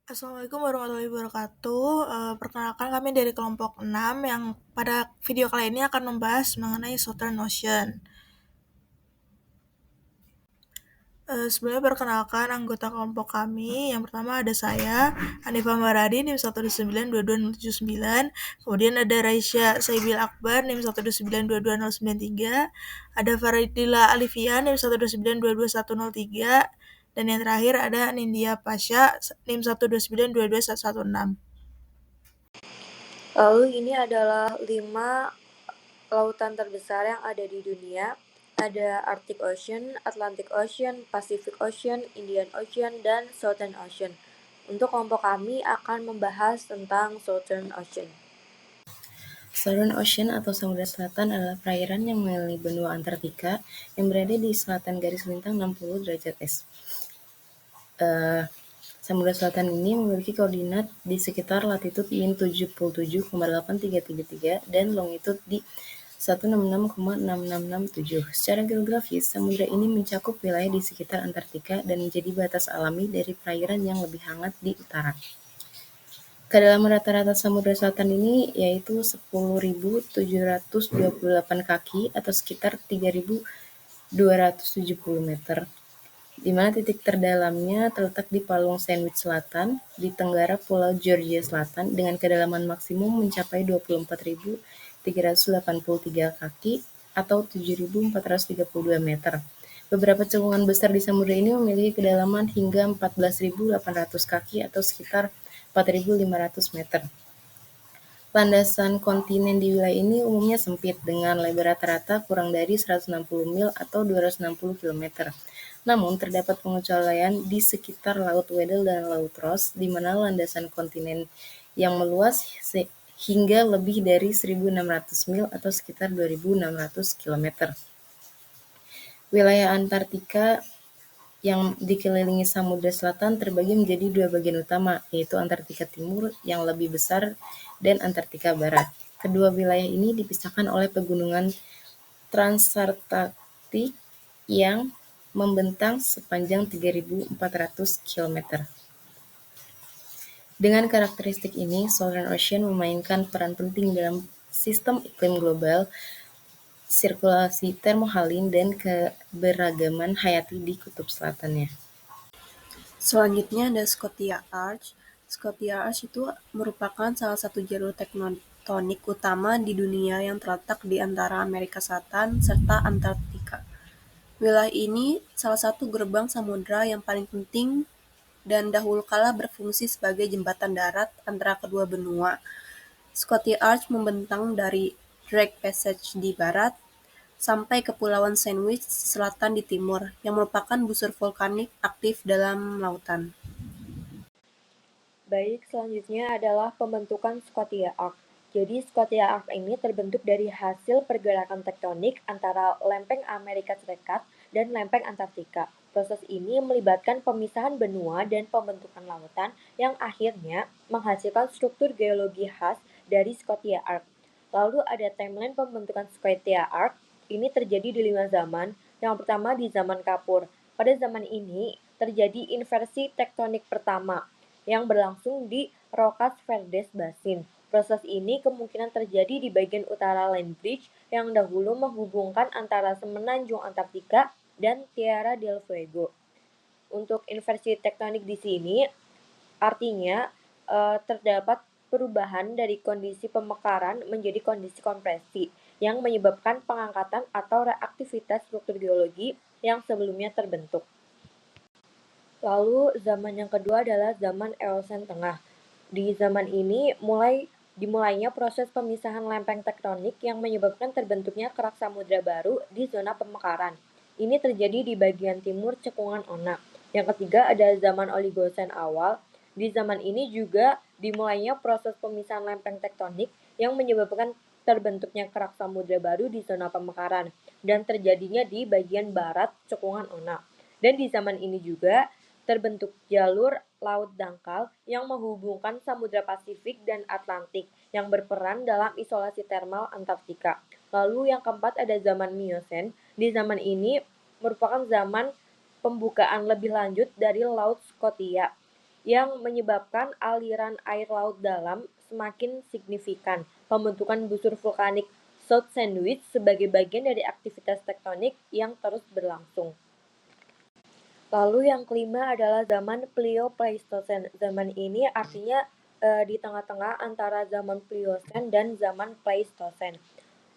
Assalamualaikum warahmatullahi wabarakatuh. Perkenalkan kami dari kelompok 6 yang pada video kali ini akan membahas mengenai Southern Ocean. Sebelumnya perkenalkan anggota kelompok kami. Yang pertama ada saya, Hanifah Maradi, NIM 1292299. Kemudian ada Raisya Saibil Akbar, NIM 1292299. Ada Faridila Alifia, NIM 129222103. Dan yang terakhir ada Nindya Pasha, NIM 129221116. Lalu ini adalah 5 lautan terbesar yang ada di dunia. Ada Arctic Ocean, Atlantic Ocean, Pacific Ocean, Indian Ocean, dan Southern Ocean. Untuk kelompok kami akan membahas tentang Southern Ocean. Southern Ocean atau Samudra Selatan adalah perairan yang mengelilingi benua Antartika yang berada di selatan garis lintang 60 derajat S. Samudra Selatan ini memiliki koordinat di sekitar latitud min 77,8333 dan longitud di 166,6667. Secara geografis, samudra ini mencakup wilayah di sekitar Antartika dan menjadi batas alami dari perairan yang lebih hangat di utara. Kedalaman rata-rata Samudra Selatan ini yaitu 10.728 kaki atau sekitar 3.270 meter, di mana titik terdalamnya terletak di Palung Sandwich Selatan, di tenggara Pulau Georgia Selatan, dengan kedalaman maksimum mencapai 24.383 kaki atau 7.432 meter. Beberapa cekungan besar di samudra ini memiliki kedalaman hingga 14.800 kaki atau sekitar 4.500 meter. Landasan kontinen di wilayah ini umumnya sempit dengan lebar rata-rata kurang dari 160 mil atau 260 km. Namun terdapat pengecualian di sekitar Laut Weddell dan Laut Ross, di mana landasan kontinen yang meluas hingga lebih dari 1.600 mil atau sekitar 2.600 km. Wilayah Antartika yang dikelilingi Samudra Selatan terbagi menjadi 2 bagian utama, yaitu Antartika Timur yang lebih besar dan Antartika Barat. Kedua wilayah ini dipisahkan oleh pegunungan Transantarktik yang membentang sepanjang 3.400 km. Dengan karakteristik ini, Southern Ocean memainkan peran penting dalam sistem iklim global, sirkulasi termohaline, dan keberagaman hayati di kutub selatannya. Selanjutnya ada Scotia Arch. Scotia Arch itu merupakan salah satu jalur tektonik utama di dunia yang terletak di antara Amerika Selatan serta Antartika. Wilayah ini salah satu gerbang samudra yang paling penting dan dahulu kala berfungsi sebagai jembatan darat antara kedua benua. Scotia Arch membentang dari Drake Passage di barat sampai Kepulauan Sandwich Selatan di timur, yang merupakan busur vulkanik aktif dalam lautan. Baik, selanjutnya adalah pembentukan Scotia Arc. Jadi Scotia Arc ini terbentuk dari hasil pergerakan tektonik antara lempeng Amerika Serikat dan lempeng Antartika. Proses ini melibatkan pemisahan benua dan pembentukan lautan yang akhirnya menghasilkan struktur geologi khas dari Scotia Arc. Lalu ada timeline pembentukan Scotia Arc. Ini terjadi di 5 zaman. Yang pertama di zaman Kapur. Pada zaman ini terjadi inversi tektonik pertama yang berlangsung di Rocas Verdes Basin. Proses ini kemungkinan terjadi di bagian utara Land Bridge yang dahulu menghubungkan antara semenanjung Antartika dan Tierra del Fuego. Untuk inversi tektonik di sini artinya terdapat perubahan dari kondisi pemekaran menjadi kondisi kompresi yang menyebabkan pengangkatan atau reaktivitas struktur geologi yang sebelumnya terbentuk. Lalu zaman yang kedua adalah zaman Eosen Tengah. Di zaman ini dimulainya proses pemisahan lempeng tektonik yang menyebabkan terbentuknya kerak samudra baru di zona pemekaran. Ini terjadi di bagian timur cekungan Onak. Yang ketiga ada zaman Oligosen awal. Di zaman ini juga dimulainya proses pemisahan lempeng tektonik yang menyebabkan terbentuknya kerak samudra baru di zona pemekaran dan terjadinya di bagian barat cekungan Onak. Dan di zaman ini juga terbentuk jalur laut dangkal yang menghubungkan Samudra Pasifik dan Atlantik yang berperan dalam isolasi termal Antartika. Lalu yang keempat ada zaman Miosen. Di zaman ini merupakan zaman pembukaan lebih lanjut dari Laut Scotia. yang menyebabkan aliran air laut dalam semakin signifikan. Pembentukan busur vulkanik South Sandwich sebagai bagian dari aktivitas tektonik yang terus berlangsung. Lalu yang kelima adalah zaman Pliocene. Zaman ini artinya di tengah-tengah antara zaman Pliocene dan zaman Pleistocene.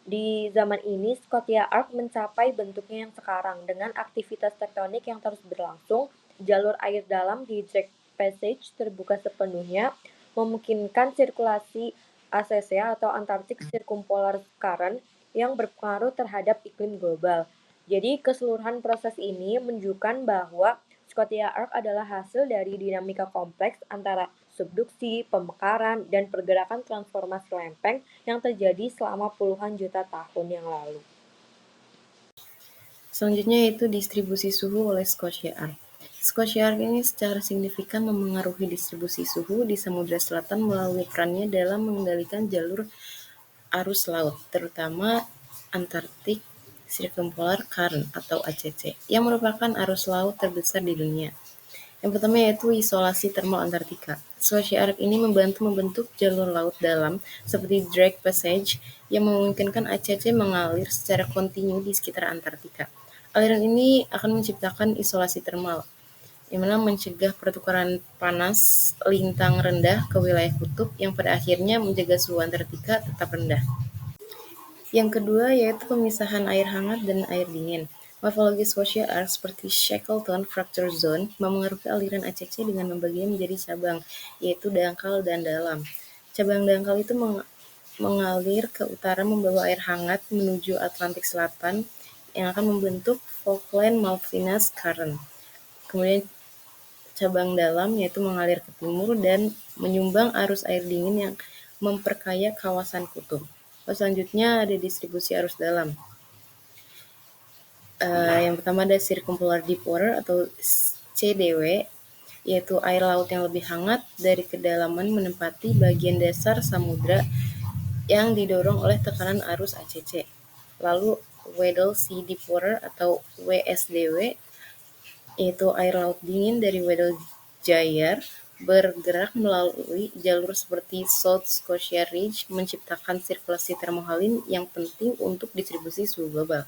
Di zaman ini, Scotia Arc mencapai bentuknya yang sekarang dengan aktivitas tektonik yang terus berlangsung. Jalur air dalam di Drake Passage terbuka sepenuhnya, memungkinkan sirkulasi ACC atau Antarctic Circumpolar Current yang berpengaruh terhadap iklim global. Jadi keseluruhan proses ini menunjukkan bahwa Scotia Arc adalah hasil dari dinamika kompleks antara subduksi, pemekaran, dan pergerakan transformasi lempeng yang terjadi selama puluhan juta tahun yang lalu. Selanjutnya yaitu distribusi suhu oleh Scotia Arc. Scotia Arc ini secara signifikan memengaruhi distribusi suhu di Samudra Selatan melalui perannya dalam mengendalikan jalur arus laut, terutama Antarctic Circumpolar Current atau ACC, yang merupakan arus laut terbesar di dunia. Yang pertama yaitu isolasi termal Antartika. Scotia Arc ini membantu membentuk jalur laut dalam seperti Drake Passage yang memungkinkan ACC mengalir secara kontinu di sekitar Antartika. Aliran ini akan menciptakan isolasi termal, yang mana mencegah pertukaran panas lintang rendah ke wilayah kutub yang pada akhirnya menjaga suhu Antartika tetap rendah. Yang kedua yaitu pemisahan air hangat dan air dingin. Morfologi Scotia Arc seperti Shackleton Fracture Zone memengaruhi aliran ACC dengan membaginya menjadi cabang, yaitu dangkal dan dalam. Cabang dangkal itu mengalir ke utara membawa air hangat menuju Atlantik Selatan yang akan membentuk Falkland-Malvinas Current. Kemudian cabang dalam yaitu mengalir ke timur dan menyumbang arus air dingin yang memperkaya kawasan kutub. Selanjutnya ada distribusi arus dalam. Yang pertama ada Circumpolar Deep Water atau CDW, yaitu air laut yang lebih hangat dari kedalaman menempati bagian dasar samudra yang didorong oleh tekanan arus ACC. Lalu Weddell Sea Deep Water atau WSDW, yaitu air laut dingin dari Weddell Gyre bergerak melalui jalur seperti South Scotia Ridge menciptakan sirkulasi termohalin yang penting untuk distribusi suhu global.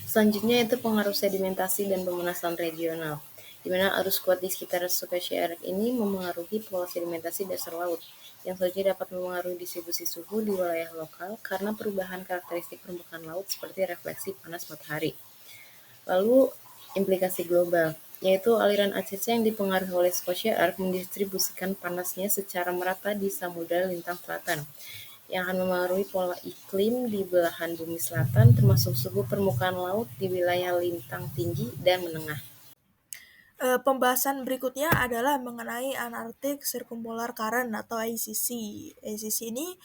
Selanjutnya itu pengaruh sedimentasi dan pemanasan regional, di mana arus kuat di sekitar Scotia Arc ini memengaruhi pola sedimentasi dasar laut, yang selanjutnya dapat mempengaruhi distribusi suhu di wilayah lokal karena perubahan karakteristik permukaan laut seperti refleksi panas matahari. Lalu implikasi global, yaitu aliran ACC yang dipengaruhi oleh Scotia Arc mendistribusikan panasnya secara merata di Samudra Lintang Selatan, yang akan memengaruhi pola iklim di belahan bumi selatan termasuk suhu permukaan laut di wilayah lintang tinggi dan menengah. Pembahasan berikutnya adalah mengenai Antarctic Circumpolar Current atau ACC. ACC ini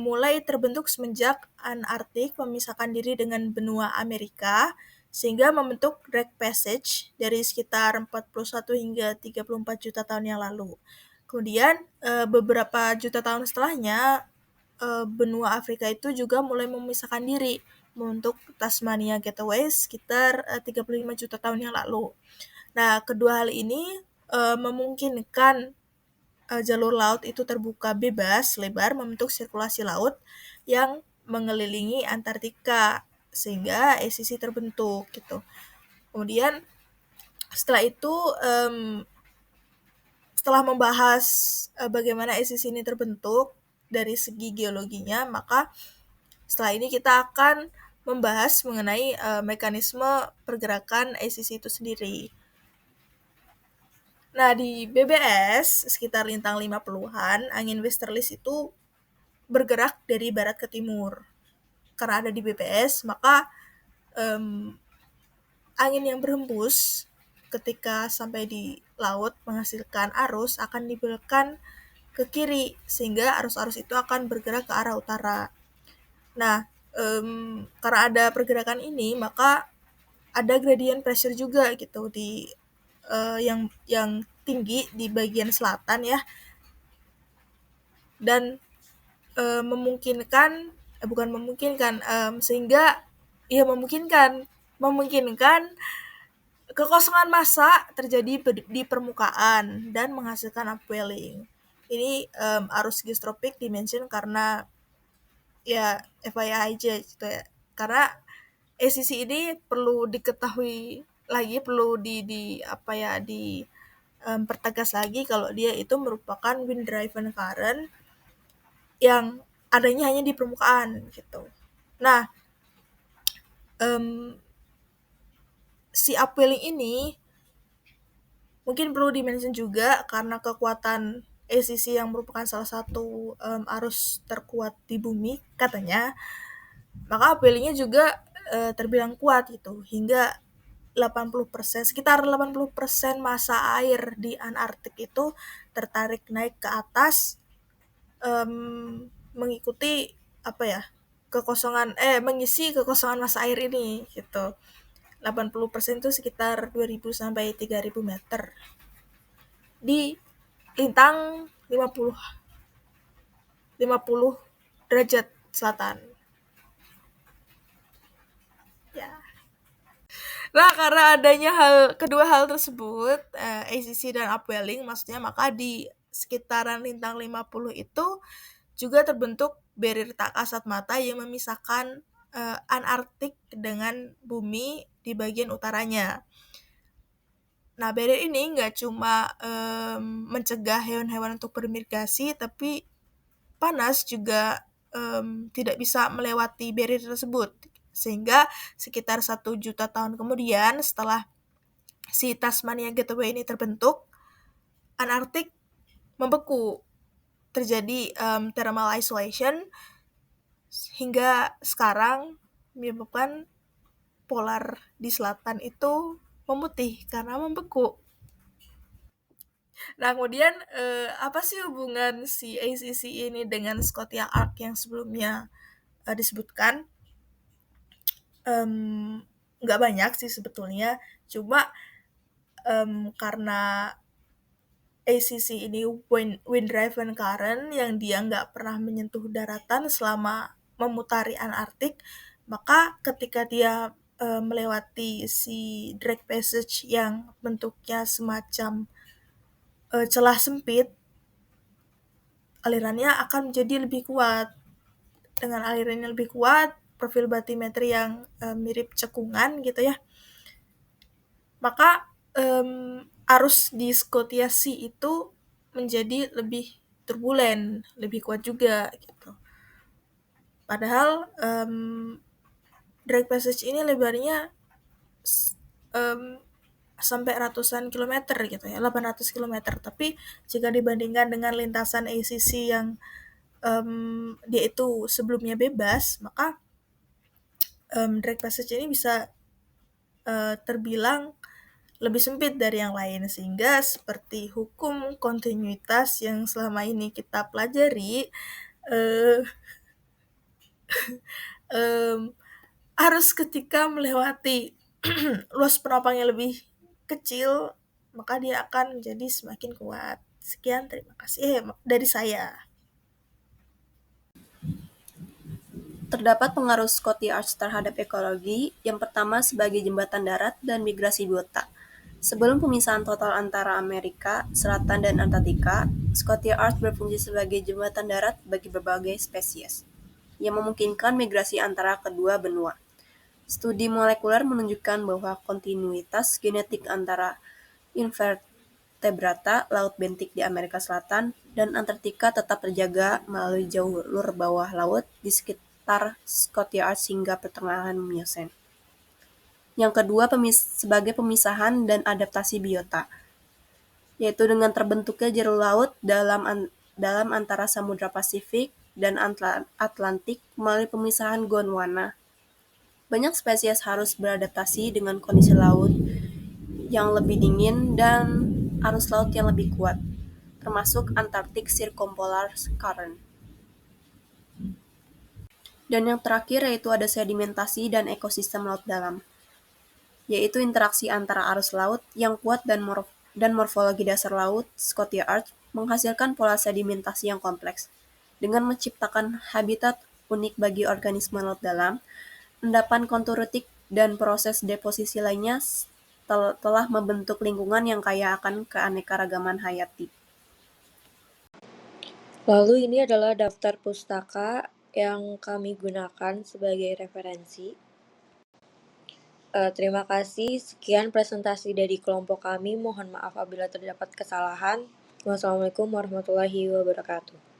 mulai terbentuk semenjak Antartik memisahkan diri dengan benua Amerika sehingga membentuk Drake Passage dari sekitar 41 hingga 34 juta tahun yang lalu. Kemudian beberapa juta tahun setelahnya benua Afrika itu juga mulai memisahkan diri membentuk Tasmania Gateway sekitar 35 juta tahun yang lalu. Nah, kedua hal ini memungkinkan jalur laut itu terbuka bebas lebar membentuk sirkulasi laut yang mengelilingi Antartika sehingga ACC terbentuk gitu. Kemudian setelah itu setelah membahas bagaimana ACC ini terbentuk dari segi geologinya, maka setelah ini kita akan membahas mengenai mekanisme pergerakan ACC itu sendiri. Nah, di BBS, sekitar lintang 50-an, angin westerlies itu bergerak dari barat ke timur. Karena ada di BBS, maka angin yang berhembus ketika sampai di laut menghasilkan arus akan dibelokkan ke kiri, sehingga arus-arus itu akan bergerak ke arah utara. Nah, karena ada pergerakan ini, maka ada gradient pressure juga gitu di yang tinggi di bagian selatan ya, dan memungkinkan bukan memungkinkan sehingga ya memungkinkan Kekosongan massa terjadi di permukaan dan menghasilkan upwelling. Ini arus geostropik dimention karena ya FYI aja gitu ya. Karena ACC ini perlu diketahui lagi, perlu di apa ya di pertegas lagi kalau dia itu merupakan wind driven current yang adanya hanya di permukaan gitu. Nah, um, si upwelling ini mungkin perlu dimention juga karena kekuatan ACC yang merupakan salah satu arus terkuat di bumi katanya, maka upwellingnya juga terbilang kuat gitu, hingga 80%, sekitar 80% massa air di Antartik itu tertarik naik ke atas, mengikuti apa ya mengisi kekosongan massa air ini gitu. 80% itu sekitar 2.000 sampai 3.000 meter di lintang 50 derajat selatan. Ya. Nah, karena adanya kedua hal tersebut, ACC dan upwelling maksudnya, maka di sekitaran lintang 50 itu juga terbentuk barrier tak kasat mata yang memisahkan Antartik dengan bumi di bagian utaranya. Nah, barrier ini nggak cuma mencegah hewan-hewan untuk bermigrasi, tapi panas juga tidak bisa melewati barrier tersebut. Sehingga sekitar 1 juta tahun kemudian setelah si Tasmania Gateway ini terbentuk, Antartik membeku, terjadi thermal isolation hingga sekarang menyebabkan polar di selatan itu memutih karena membeku. Nah, kemudian apa sih hubungan si ACC ini dengan Scotia Arc yang sebelumnya disebutkan? Nggak banyak sih sebetulnya, cuma karena ACC ini wind driven current yang dia nggak pernah menyentuh daratan selama memutari Antartik, maka ketika dia melewati si Drake Passage yang bentuknya semacam celah sempit, alirannya akan menjadi lebih kuat. Dengan aliran yang lebih kuat, profil batimetri yang mirip cekungan gitu ya, maka arus di Scotia Sea itu menjadi lebih turbulen, lebih kuat juga gitu. Padahal Drake Passage ini lebarnya sampai ratusan kilometer gitu ya, 800 kilometer. Tapi jika dibandingkan dengan lintasan ACC yang dia itu sebelumnya bebas, maka Drake Passage ini bisa terbilang lebih sempit dari yang lain, sehingga seperti hukum kontinuitas yang selama ini kita pelajari, eh, harus ketika melewati luas penopang yang lebih kecil, maka dia akan menjadi semakin kuat. Sekian, terima kasih dari saya. Terdapat pengaruh Scotia Arch terhadap ekologi, yang pertama sebagai jembatan darat dan migrasi biota. Sebelum pemisahan total antara Amerika Selatan dan Antartika, Scotia Arch berfungsi sebagai jembatan darat bagi berbagai spesies, yang memungkinkan migrasi antara kedua benua. Studi molekuler menunjukkan bahwa kontinuitas genetik antara invertebrata Laut Bentik di Amerika Selatan dan Antartika tetap terjaga melalui jalur bawah laut di sekitar Scotia Arch hingga pertengahan Miocene. Yang kedua, sebagai pemisahan dan adaptasi biota, yaitu dengan terbentuknya jalur laut dalam antara Samudra Pasifik dan Atlantik melalui pemisahan Gondwana. Banyak spesies harus beradaptasi dengan kondisi laut yang lebih dingin dan arus laut yang lebih kuat, termasuk Antarctic Circumpolar Current. Dan yang terakhir yaitu ada sedimentasi dan ekosistem laut dalam, yaitu interaksi antara arus laut yang kuat dan morfologi dasar laut. Scotia Arch menghasilkan pola sedimentasi yang kompleks, dengan menciptakan habitat unik bagi organisme laut dalam, endapan konturetik, dan proses deposisi lainnya telah membentuk lingkungan yang kaya akan keanekaragaman hayati. Lalu ini adalah daftar pustaka yang kami gunakan sebagai referensi. Terima kasih, sekian presentasi dari kelompok kami. Mohon maaf apabila terdapat kesalahan. Wassalamualaikum warahmatullahi wabarakatuh.